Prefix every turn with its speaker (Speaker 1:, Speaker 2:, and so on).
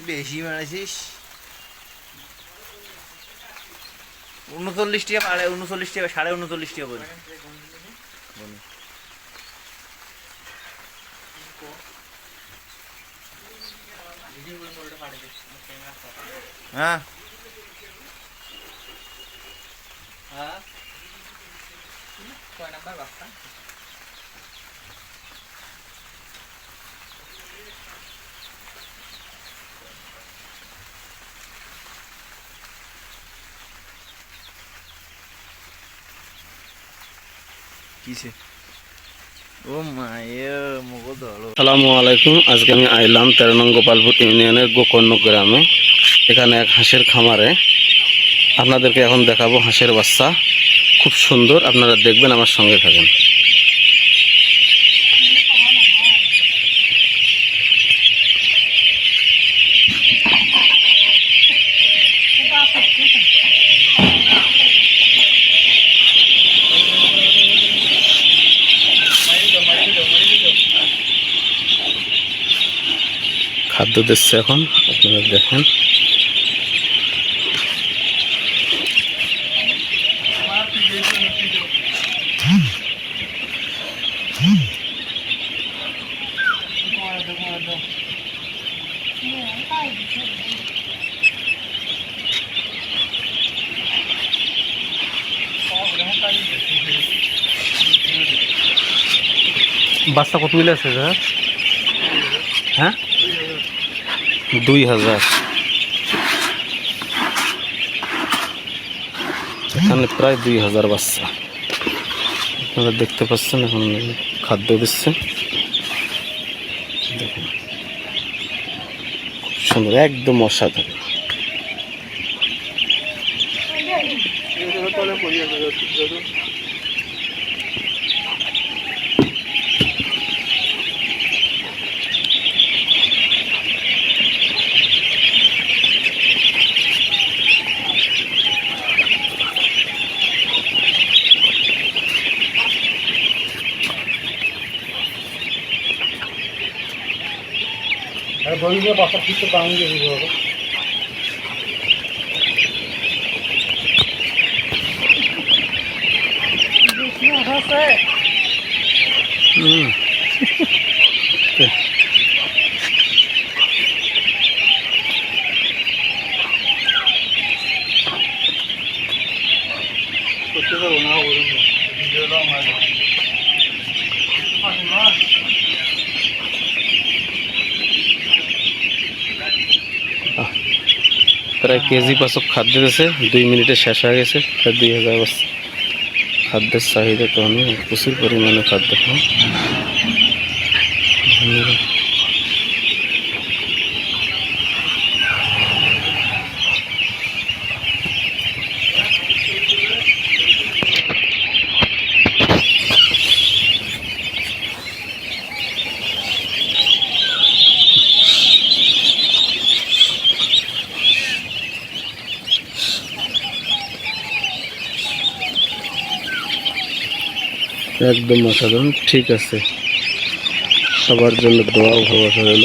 Speaker 1: বেশি মারাইছিস। 39 টাকা, 39 টাকা, 39.5 টাকা বলি। হ্যাঁ কিসে ও মায়ে মগো ধরো।
Speaker 2: আসসালামু আলাইকুম। আজকে আমি আইলাম 13 নং গোপালপুর ইউনিয়নের গোকর্ণ গ্রামে। এখানে এক হাঁসের খামারে আপনাদেরকে এখন দেখাবো হাঁসের বাচ্চা, খুব সুন্দর। আপনারা দেখবেন, আমার সঙ্গে থাকেন। খাদ্য দিচ্ছে এখন, আপনারা দেখেন। বাচ্চা কত মিলে আছে স্যার? হ্যাঁ, 2000। এখানে প্রায় 2000 বাচ্চা আপনারা দেখতে পাচ্ছেন। এখন খাদ্য দিচ্ছে, দেখুন খুব সুন্দর, একদম অসাধারণ। বাচ্চা ঠিক তো পানি দিয়ে দিতে হবে। প্রায় কেজি 5 খাদ্য দিয়েছে, 2 মিনিটে শেষ হয়ে গেছে। প্রায় 2000 বাচ্চা। খাদ্যের চাহিদা তো অনেক, প্রচুর পরিমাণে খাদ্য খায়। একদম অসাধারণ। ঠিক আছে, সবার জন্য দোয়া ও ভালোবাসা রইল।